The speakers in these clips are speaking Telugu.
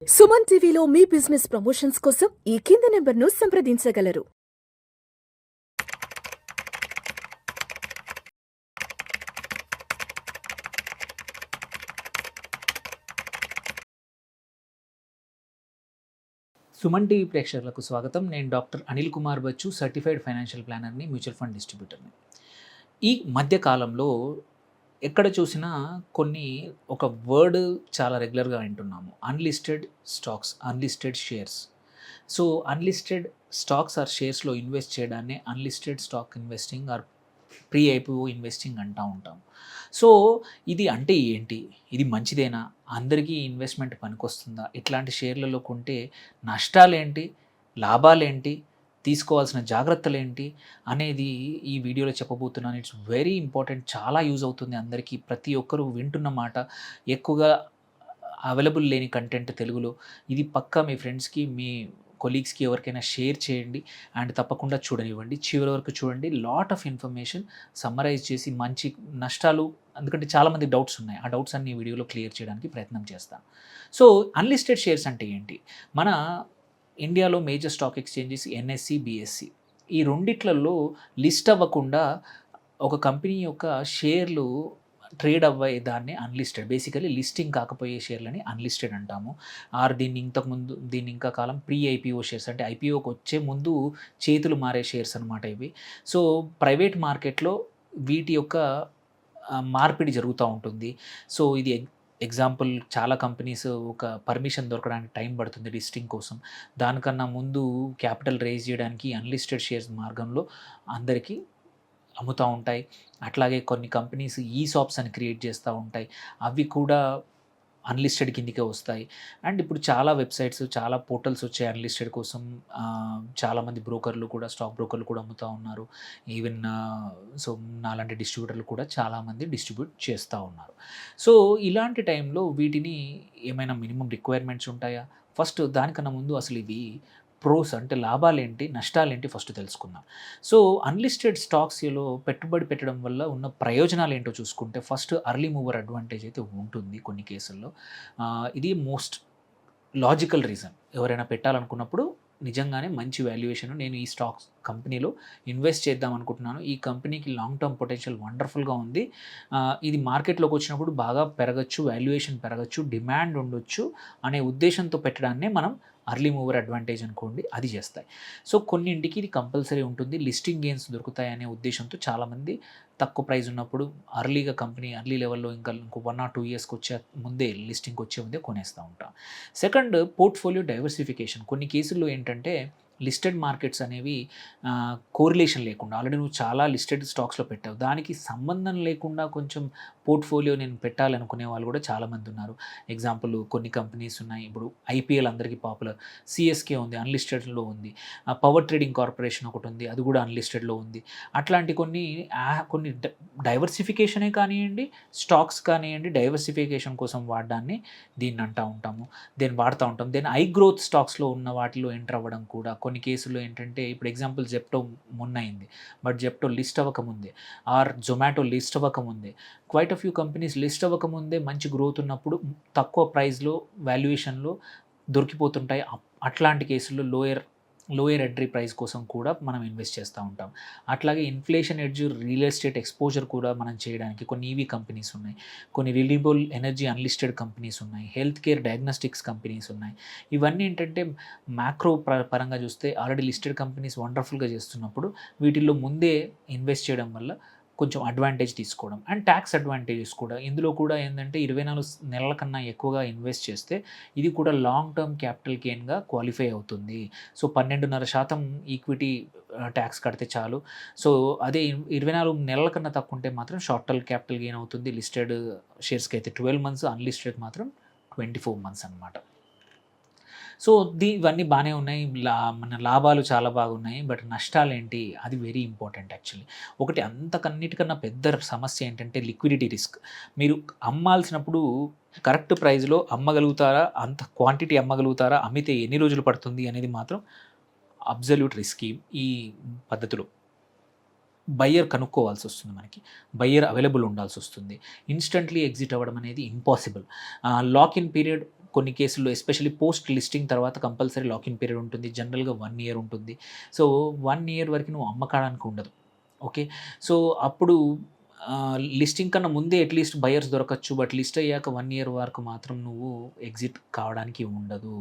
సుమన్ టీవీలో మీ బిజినెస్ ప్రమోషన్స్ కోసం ఈ కింది నెంబర్ను సంప్రదించగలరు. సుమన్ టీవీ ప్రేక్షకులకు స్వాగతం. నేను doctor Anil Kumar Bachchu, certified financial ప్లానర్ని, మ్యూచువల్ ఫండ్ డిస్ట్రిబ్యూటర్ని. ఈ మధ్య కాలంలో ఎక్కడ చూసినా ఒక వర్డ్ చాలా రెగ్యులర్గా వింటున్నాము: unlisted stocks, unlisted shares. So unlisted stocks or షేర్స్లో ఇన్వెస్ట్ చేయడాన్ని unlisted stock investing or pre IPO investing అంటూ ఉంటాం. సో ఇది అంటే ఏంటి? ఇది మంచిదేనా? అందరికీ ఇన్వెస్ట్మెంట్ పనికొస్తుందా? ఇట్లాంటి షేర్లలో కొంటే నష్టాలేంటి, లాభాలేంటి, తీసుకోవాల్సిన జాగ్రత్తలేంటి అనేది ఈ వీడియోలో చెప్పబోతున్నాను. ఇట్స్ వెరీ ఇంపార్టెంట్, చాలా యూజ్ అవుతుంది అందరికీ. ప్రతి ఒక్కరూ వింటున్న మాట, ఎక్కువగా అవైలబుల్ లేని కంటెంట్ తెలుగులో. ఇది పక్కా మీ ఫ్రెండ్స్కి, మీ కొలీగ్స్కి ఎవరికైనా షేర్ చేయండి అండ్ తప్పకుండా చూడనివ్వండి. చివరి వరకు చూడండి. లాట్ ఆఫ్ ఇన్ఫర్మేషన్ సమ్మరైజ్ చేసి మంచి నష్టాలు, ఎందుకంటే చాలామంది డౌట్స్ ఉన్నాయి, ఆ డౌట్స్ అన్ని వీడియోలో క్లియర్ చేయడానికి ప్రయత్నం చేస్తాను. సో అన్లిస్టెడ్ షేర్స్ అంటే ఏంటి? మన ఇండియాలో major stock exchanges NSE, BSE, ఈ రెండిట్లలో లిస్ట్ అవ్వకుండా ఒక కంపెనీ యొక్క షేర్లు ట్రేడ్ అవ్వే దాన్ని అన్లిస్టెడ్, బేసికలీ లిస్టింగ్ కాకపోయే షేర్లని అన్లిస్టెడ్ అంటాము. ఆర్ దీన్ని ఇంకా కాలం ప్రీ ఐపీఓ షేర్స్, అంటే ఐపీఓకి వచ్చే ముందు చేతులు మారే షేర్స్ అనమాట ఇవి. సో ప్రైవేట్ మార్కెట్లో వీటి యొక్క మార్పిడి జరుగుతూ ఉంటుంది. సో ఇది ఎగ్జాంపుల్, చాలా కంపెనీస్ ఒక పర్మిషన్ దొరకడానికి టైం పడుతుంది లిస్టింగ్ కోసం. దానికన్నా ముందు క్యాపిటల్ రేజ్ చేయడానికి అన్లిస్టెడ్ షేర్స్ మార్గంలో అందరికీ అమ్ముతూ ఉంటాయి. అట్లాగే కొన్ని కంపెనీస్ ఈసాప్స్ అని క్రియేట్ చేస్తూ ఉంటాయి, అవి కూడా అన్లిస్టెడ్ కిందికే వస్తాయి. అండ్ ఇప్పుడు చాలా వెబ్సైట్స్, చాలా పోర్టల్స్ వచ్చాయి అన్లిస్టెడ్ కోసం. చాలామంది బ్రోకర్లు కూడా, స్టాక్ బ్రోకర్లు కూడా అమ్ముతూ ఉన్నారు. ఈవెన్ సో నాలాంటి డిస్ట్రిబ్యూటర్లు కూడా చాలామంది డిస్ట్రిబ్యూట్ చేస్తూ ఉన్నారు. సో ఇలాంటి టైంలో వీటిని ఏమైనా మినిమం రిక్వైర్మెంట్స్ ఉంటాయా? ఫస్ట్ దానికన్నా ముందు అసలు ఇవి ప్రోస్ అంటే లాభాలేంటి, నష్టాలేంటి ఫస్ట్ తెలుసుకుందాం. సో అన్లిస్టెడ్ స్టాక్స్లో పెట్టుబడి పెట్టడం వల్ల ఉన్న ప్రయోజనాలు ఏంటో చూసుకుంటే, ఫస్ట్ అర్లీ మూవర్ అడ్వాంటేజ్ అయితే ఉంటుంది కొన్ని కేసుల్లో. ఇది మోస్ట్ లాజికల్ రీజన్. ఎవరైనా పెట్టాలనుకున్నప్పుడు నిజంగానే మంచి వాల్యుయేషన్, నేను ఈ స్టాక్స్ కంపెనీలో ఇన్వెస్ట్ చేద్దాం అనుకుంటున్నాను, ఈ కంపెనీకి లాంగ్ టర్మ్ పొటెన్షియల్ వండర్ఫుల్గా ఉంది, ఇది మార్కెట్లోకి వచ్చినప్పుడు బాగా పెరగచ్చు, వాల్యుయేషన్ పెరగచ్చు, డిమాండ్ ఉండొచ్చు అనే ఉద్దేశంతో పెట్టడాన్నే మనం అర్లీ మూవర్ అడ్వాంటేజ్ అనుకోండి, అది చేస్తాయి. సో కొన్నింటికి ఇది కంపల్సరీ ఉంటుంది, లిస్టింగ్ గెయిన్స్ దొరుకుతాయి అనే ఉద్దేశంతో చాలామంది తక్కువ ప్రైస్ ఉన్నప్పుడు అర్లీ లెవెల్లో ఇంకో 1 or 2 ఇయర్స్కి వచ్చే ముందే, లిస్టింగ్కి వచ్చే ముందే కొనేస్తూ ఉంటాం. Second, portfolio diversification. కొన్ని కేసుల్లో ఏంటంటే లిస్టెడ్ మార్కెట్స్ అనేవి కోరిలేషన్ లేకుండా, ఆల్రెడీ నువ్వు చాలా లిస్టెడ్ స్టాక్స్లో పెట్టావు, దానికి సంబంధం లేకుండా కొంచెం పోర్ట్ఫోలియో నేను పెట్టాలనుకునే వాళ్ళు కూడా చాలామంది ఉన్నారు. ఎగ్జాంపుల్, కొన్ని కంపెనీస్ ఉన్నాయి. ఇప్పుడు ఐపీఎల్ అందరికీ పాపులర్, సిఎస్కే ఉంది, అన్లిస్టెడ్లో ఉంది. పవర్ ట్రేడింగ్ కార్పొరేషన్ ఒకటి ఉంది, అది కూడా అన్లిస్టెడ్లో ఉంది. అట్లాంటి కొన్ని డైవర్సిఫికేషనే కానివ్వండి, స్టాక్స్ కానివ్వండి, డైవర్సిఫికేషన్ కోసం దీన్ని అంటూ ఉంటాము, వాడుతూ ఉంటాం. ఐ గ్రోత్ స్టాక్స్లో ఉన్న వాటిలో ఎంటర్ అవ్వడం కూడా కొన్ని కేసుల్లో ఏంటంటే, ఇప్పుడు ఎగ్జాంపుల్ జెప్టో మొన్న అయింది, బట్ జెప్టో లిస్ట్ అవ్వకముందే, ఆర్ జొమాటో లిస్ట్ అవ్వకముందే, క్వైట్ ఫ్యూ కంపెనీస్ లిస్ట్ అవ్వకముందే మంచి గ్రోత్ ఉన్నప్పుడు తక్కువ ప్రైస్లో, వాల్యుయేషన్లో దొరికిపోతుంటాయి. అట్లాంటి కేసుల్లో లోయర్ ఎంట్రీ ప్రైస్ కోసం కూడా మనం ఇన్వెస్ట్ చేస్తూ ఉంటాం. అట్లాగే inflation edge real estate exposure కూడా మనం చేయడానికి కొన్ని ఈవీ కంపెనీస్ ఉన్నాయి, కొన్ని రిన్యూవబుల్ ఎనర్జీ అన్లిస్టెడ్ కంపెనీస్ ఉన్నాయి, హెల్త్ కేర్ డయాగ్నోస్టిక్స్ కంపెనీస్ ఉన్నాయి. ఇవన్నీ ఏంటంటే మ్యాక్రో పరంగా చూస్తే ఆల్రెడీ లిస్టెడ్ కంపెనీస్ వండర్ఫుల్గా చేస్తున్నప్పుడు వీటిల్లో ముందే ఇన్వెస్ట్ చేయడం వల్ల కొంచెం అడ్వాంటేజ్ తీసుకోవడం. అండ్ ట్యాక్స్ అడ్వాంటేజెస్ కూడా ఇందులో కూడా ఏంటంటే, 24 నెలల కన్నా ఎక్కువగా ఇన్వెస్ట్ చేస్తే ఇది కూడా లాంగ్ టర్మ్ క్యాపిటల్ గెయిన్గా క్వాలిఫై అవుతుంది. సో 12.5% ఈక్విటీ ట్యాక్స్ కడితే చాలు. సో అదే 24 నెలల కన్నా తక్కువ ఉంటే మాత్రం షార్ట్ టర్మ్ క్యాపిటల్ గెయిన్ అవుతుంది. లిస్టెడ్ షేర్స్కి అయితే 12 months, అన్లిస్టెడ్ మాత్రం 24 months అనమాట. సో ఇవన్నీ బాగానే ఉన్నాయి, మన లాభాలు చాలా బాగున్నాయి. బట్ నష్టాలేంటి, అది వెరీ ఇంపార్టెంట్ యాక్చువల్లీ. ఒకటి, అంతకన్నిటికన్నా పెద్ద సమస్య ఏంటంటే లిక్విడిటీ రిస్క్. మీరు అమ్మాల్సినప్పుడు కరెక్ట్ ప్రైస్లో అమ్మగలుగుతారా, అంత క్వాంటిటీ అమ్మగలుగుతారా, అమ్మితే ఎన్ని రోజులు పడుతుంది అనేది మాత్రం అబ్జల్యూట్ రిస్కీ ఈ పద్ధతిలో. బయ్యర్ కనుక్కోవాల్సి వస్తుంది, బయ్యర్ అవైలబుల్ ఉండాల్సి వస్తుంది. ఇన్స్టెంట్లీ ఎగ్జిట్ అవ్వడం అనేది ఇంపాసిబుల్. లాక్ ఇన్ పీరియడ్ కొన్ని కేసుల్లో ఎస్పెషల్లీ పోస్ట్ లిస్టింగ్ తర్వాత కంపల్సరీ లాకిన్ పీరియడ్ ఉంటుంది. జనరల్‌గా 1 ఇయర్ ఉంటుంది. సో, 1 ఇయర్ వరకు నువ్వు అమ్మకాడానికి ఉండదు. ఓకే. సో, అప్పుడు లిస్టింగ్ కన్నా ముందే అట్‌లీస్ట్ బయర్స్ దొరకచ్చు. బట్ లిస్ట్ అయ్యాక 1 ఇయర్ వరకు మాత్రం నువ్వు ఎగ్జిట్ కావడానికి ఉండదు.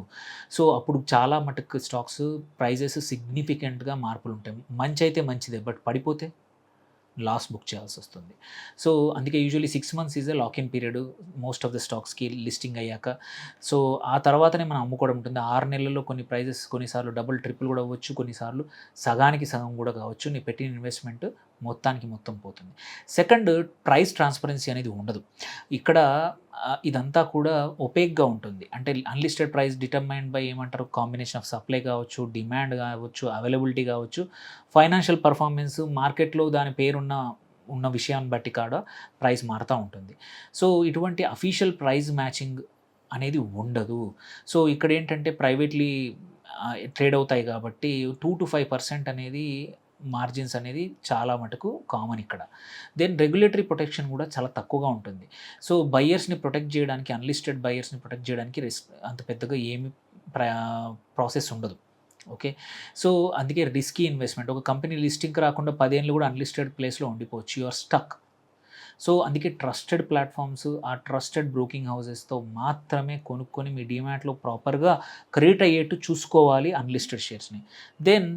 సో, అప్పుడు చాలా మటుకు స్టాక్స్ ప్రైజెస్ సిగ్నిఫికెంట్‌గా మార్పులుంటాయి. మంచయితే మంచిదే. బట్ పడిపోతే లాస్ బుక్ చేయాల్సొస్తుంది. సో, అందుకే usually 6 months is a lock in period most of the స్టాక్స్‌కి లిస్టింగ్ అయ్యాక. సో, ఆ తర్వాతనే మనం అమ్ముకోవడం ఉంటుంది. 6 నెలల్లో కొన్ని ప్రైజెస్ కొన్నిసార్లు డబుల్, ట్రిపుల్ కూడా అవ్వచ్చు. కొన్నిసార్లు సగానికి సగం కూడా కావచ్చు. నీ పెట్టిన ఇన్వెస్ట్‌మెంట్ మొత్తానికి మొత్తం పోతుంది. సెకండ్, ప్రైస్ ట్రాన్స్‌పరెన్సీ అనేది ఉండదు. ఇక్కడ ఇదంతా కూడా ఒపేక్‌గా ఉంటుంది. అంటే అన్‌లిస్టెడ్ ప్రైస్ డిటర్మైన్డ్ బై ఏమంటారు, కాంబినేషన్ ఆఫ్ సప్లై కావచ్చు, డిమాండ్ కావచ్చు, అవైలబిలిటీ కావచ్చు, ఫైనాన్షియల్ పెర్ఫార్మెన్స్, మార్కెట్‌లో దాని ఉన్న విషయాన్ని బట్టి కూడా ప్రైస్ మారుతూ ఉంటుంది. సో, ఇటువంటి అఫీషియల్ ప్రైస్ మ్యాచింగ్ అనేది ఉండదు. సో, ఇక్కడేంటంటే ప్రైవేట్‌లీ ట్రేడ్ అవుతాయి కాబట్టి 2-5% అనేది మార్జిన్స్ అనేది చాలా మటుకు కామన్ ఇక్కడ. దెన్ రెగ్యులేటరీ ప్రొటెక్షన్ కూడా చాలా తక్కువగా ఉంటుంది. సో, బయర్స్‌ని ప్రొటెక్ట్ చేయడానికి, అన్‌లిస్టెడ్ బయర్స్‌ని ప్రొటెక్ట్ చేయడానికి అంత పెద్దగా ఏమి ప్రాసెస్ ఉండదు. ఓకే. సో, అందుకే రిస్కీ ఇన్వెస్ట్‌మెంట్. ఒక కంపెనీ లిస్టింగ్‌కి రాకుండా 10 ఏళ్ళు కూడా అన్‌లిస్టెడ్ ప్లేస్‌లో ఉండిపోవచ్చు. You are stuck. సో, అందుకే ట్రస్టెడ్ ప్లాట్‌ఫార్మ్స్, ఆ ట్రస్టెడ్ బ్రోకింగ్ హౌసెస్‌తో మాత్రమే కొనుక్కొని మీ డీమ్యాట్‌లో ప్రాపర్‌గా క్రియేట్ అయ్యేట్టు చూసుకోవాలి అన్‌లిస్టెడ్ షేర్స్‌ని. Then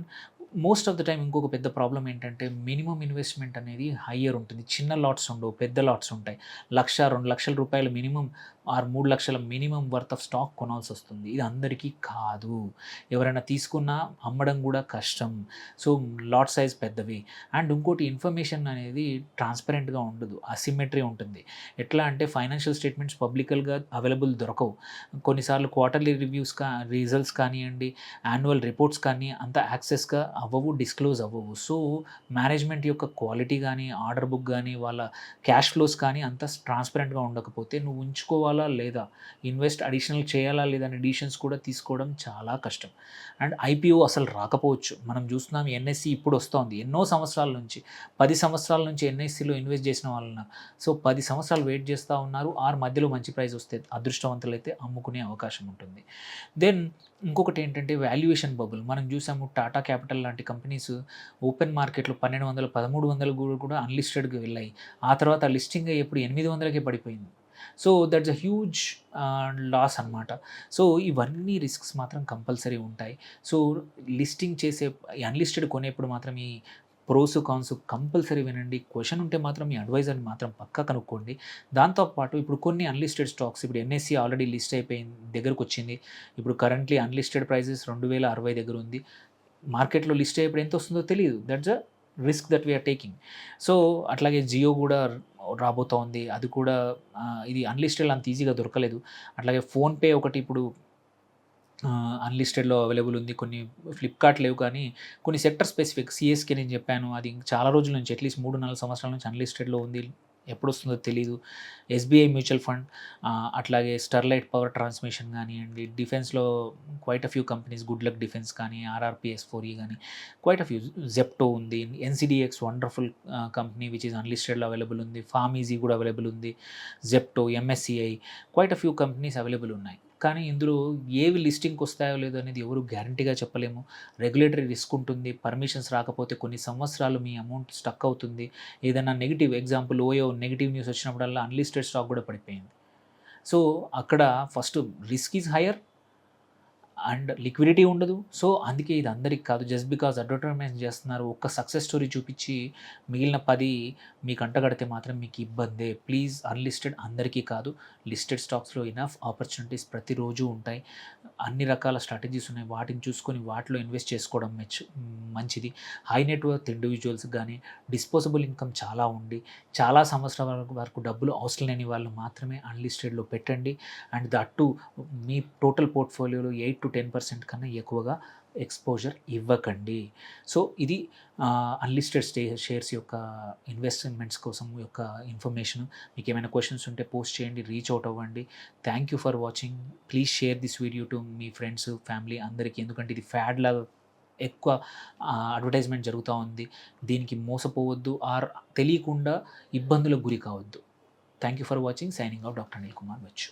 most of the time ఇంకొక పెద్ద ప్రాబ్లమ్ ఏంటంటే మినిమమ్ ఇన్వెస్ట్‌మెంట్ అనేది హయ్యర్ ఉంటుంది. చిన్న లాట్స్ ఉండవు, పెద్ద లాట్స్ ఉంటాయి. 1,00,000, 2,00,000 రూపాయలు minimum or 3,00,000 minimum worth of stock కొనాల్సొస్తుంది. ఇది అందరికీ కాదు. ఎవరైనా తీసుకున్నా అమ్మడం కూడా కష్టం. సో, లాట్ సైజ్ పెద్దవి. అండ్ ఇంకోటి, ఇన్ఫర్మేషన్ అనేది ట్రాన్స్‌పరెంట్‌గా ఉండదు. అసిమెట్రీ ఉంటుంది. ఎట్లా అంటే ఫైనాన్షియల్ స్టేట్మెంట్స్ పబ్లికల్‌గా అవైలబుల్ దొరకవు. కొన్నిసార్లు క్వార్టర్లీ రిజల్ట్స్ కానియండి, యాన్యువల్ రిపోర్ట్స్ కానీ అంత యాక్సెస్‌గా అవ్వవు, డిస్క్లోజ్ అవ్వవు. సో, మేనేజ్మెంట్ యొక్క క్వాలిటీ గానీ, ఆర్డర్ బుక్ గానీ, వాళ్ళ క్యాష్ ఫ్లోస్ కానీ అంత ట్రాన్స్‌పరెంట్‌గా ఉండకపోతే నువ్వు ఉంచుకోవాలా లేదా, అడిషనల్ చేయాలా లేదా అనే డిసిషన్స్ కూడా తీసుకోవడం చాలా కష్టం. అండ్ ఐపీఓ అసలు రాకపోవచ్చు. మనం చూస్తున్నాం ఎన్ఎస్‌సి ఇప్పుడు వస్తోంది. ఎన్నో సంవత్సరాల నుంచి, 10 సంవత్సరాల నుంచి ఎన్ఎస్‌సిలో ఇన్వెస్ట్ చేసిన వాళ్ళున్నారు. సో, 10 సంవత్సరాలు వెయిట్ చేస్తూ ఉన్నారు. ఆర్ మధ్యలో మంచి ప్రైస్ వస్తే అదృష్టవంతులైతే అమ్ముకునే అవకాశం ఉంటుంది. దెన్ ఇంకొకటి ఏంటంటే వాల్యుయేషన్ బబుల్. మనం చూసాము టాటా క్యాపిటల్ లాంటి కంపెనీస్ ఓపెన్ మార్కెట్‌లో 1,200, 1,300 కూడా అన్‌లిస్టెడ్‌గా వెళ్ళాయి. ఆ తర్వాత లిస్టింగ్ అయ్యేప్పుడు 800కే పడిపోయింది. So, that's a huge loss అనమాట. సో, ఇవన్నీ రిస్క్స్ మాత్రం కంపల్సరీ ఉంటాయి. సో, లిస్టింగ్ చేసే అన్‌లిస్టెడ్ కొనేప్పుడు మాత్రం ఈ ప్రోస్, కాన్స్ కంపల్సరీ వినండి. క్వెషన్ ఉంటే మాత్రం మీ అడ్వైజర్‌ని మాత్రం పక్కా కనుక్కోండి. దాంతో పాటు ఇప్పుడు కొన్ని అన్‌లిస్టెడ్ స్టాక్స్, ఇప్పుడు ఎన్ఎస్‌సి ఆల్రెడీ లిస్ట్ అయిపోయింది, దగ్గరకొచ్చింది. ఇప్పుడు కరెంట్‌లీ అన్‌లిస్టెడ్ ప్రైసెస్ 2,060 దగ్గర ఉంది. మార్కెట్‌లో లిస్ట్ అయ్యేప్పుడు ఎంత వస్తుందో తెలీదు. That's a risk that we are taking. So, అట్లాగే జియో కూడా రాబోతోంది. అది కూడా ఇది అన్‌లిస్టెడ్ అంత ఈజీగా దొరకలేదు. అట్లాగే ఫోన్‌పే ఒకటి ఇప్పుడు అన్‌లిస్టెడ్‌లో అవైలబుల్ ఉంది. కొన్ని ఫ్లిప్‌కార్ట్ లేవు కానీ కొన్ని సెక్టర్ స్పెసిఫిక్ సీఎస్‌కే నేను చెప్పాను. అది చాలా రోజుల నుంచి, అట్‌లీస్ట్ 3, 4 సంవత్సరాల నుంచి అన్‌లిస్టెడ్‌లో ఉంది. ఎప్పుడొస్తుందో తెలీదు. ఎస్‌బీఐ మ్యూచువల్ ఫండ్, అట్లాగే స్టెర్లైట్ పవర్ ట్రాన్స్‌మిషన్ గానియండి, డిఫెన్స్‌లో quite a few companies, good luck defence కానీ, ఆర్ఆర్‌పీఎస్4ఈ గానీ క్వైట్ ఎ ఫ్యూ. జెప్టో ఉంది. NCDEX wonderful company which is అన్‌లిస్టెడ్‌లో అవైలబుల్ ఉంది. ఫార్మీజీ కూడా అవైలబుల్ ఉంది. Zepto, MSCI quite a few companies available ఉన్నాయి. కానీ ఇందులో ఏవి లిస్టింగ్‌కి వస్తాయో లేదో అనేది ఎవరు గ్యారంటీగా చెప్పలేము. రెగ్యులేటరీ రిస్క్ ఉంటుంది. పర్మిషన్స్ రాకపోతే కొన్ని సంవత్సరాలు మీ అమౌంట్ స్టక్ అవుతుంది. ఏదైనా negative example OYO negative news వచ్చినప్పుడల్లా అన్‌లిస్టెడ్ స్టాక్ కూడా పడిపోయింది. సో, అక్కడ first risk is hire and liquidity ఉండదు. సో, అందుకే ఇది అందరికి కాదు. జస్ట్ బికాజ్ అడ్వర్టైజ్‌మెంట్ చేస్తున్నారు. ఒక్క సక్సెస్ స్టోరీ చూపించి మిగిలిన 10 మీకు అంటగడితే మాత్రం మీకు ఇబ్బందే. ప్లీజ్, అన్‌లిస్టెడ్ అందరికీ కాదు. లిస్టెడ్ స్టాక్స్‌లో ఇనఫ్ ఆపర్చునిటీస్ ప్రతిరోజు ఉంటాయి. అన్ని రకాల స్ట్రాటజీస్ ఉన్నాయి. వాటిని చూసుకొని వాటిలో ఇన్వెస్ట్ చేసుకోవడం మంచిది. హై నెట్ వర్త్ ఇండివిజువల్స్ కానీ, డిస్పోజబుల్ ఇన్కమ్ చాలా ఉండి, చాలా సంవత్సరాల వరకు డబ్బులు అవసరం లేని వాళ్ళు మాత్రమే అన్‌లిస్టెడ్‌లో పెట్టండి. అండ్ దట్ టు మీ టోటల్ పోర్ట్‌ఫోలియోలో 8-10% కన్నా ఎక్కువగా ఎక్స్‌పోజర్ ఇవ్వకండి. సో, ఇది అన్‌లిస్టెడ్ షేర్స్ యొక్క ఇన్వెస్ట్‌మెంట్స్ కోసం యొక్క ఇన్ఫర్మేషన్. మీకేమైనా క్వెషన్స్ ఉంటే పోస్ట్ చేయండి, రీచ్ అవుట్ అవ్వండి. Thank you for watching. Please share this video to me friends, family అందరికీ. ఎందుకంటే ఇది ఫ్యాడ్ లాగా ఎక్కువ అడ్వర్టైజ్మెంట్ జరుగుతూ ఉంది. దీనికి మోసపోవద్దు ఆర్ తెలియకుండా ఇబ్బందులకు గురి కావద్దు. Thank you for watching. Signing out, doctor Anil Kumar Bachu.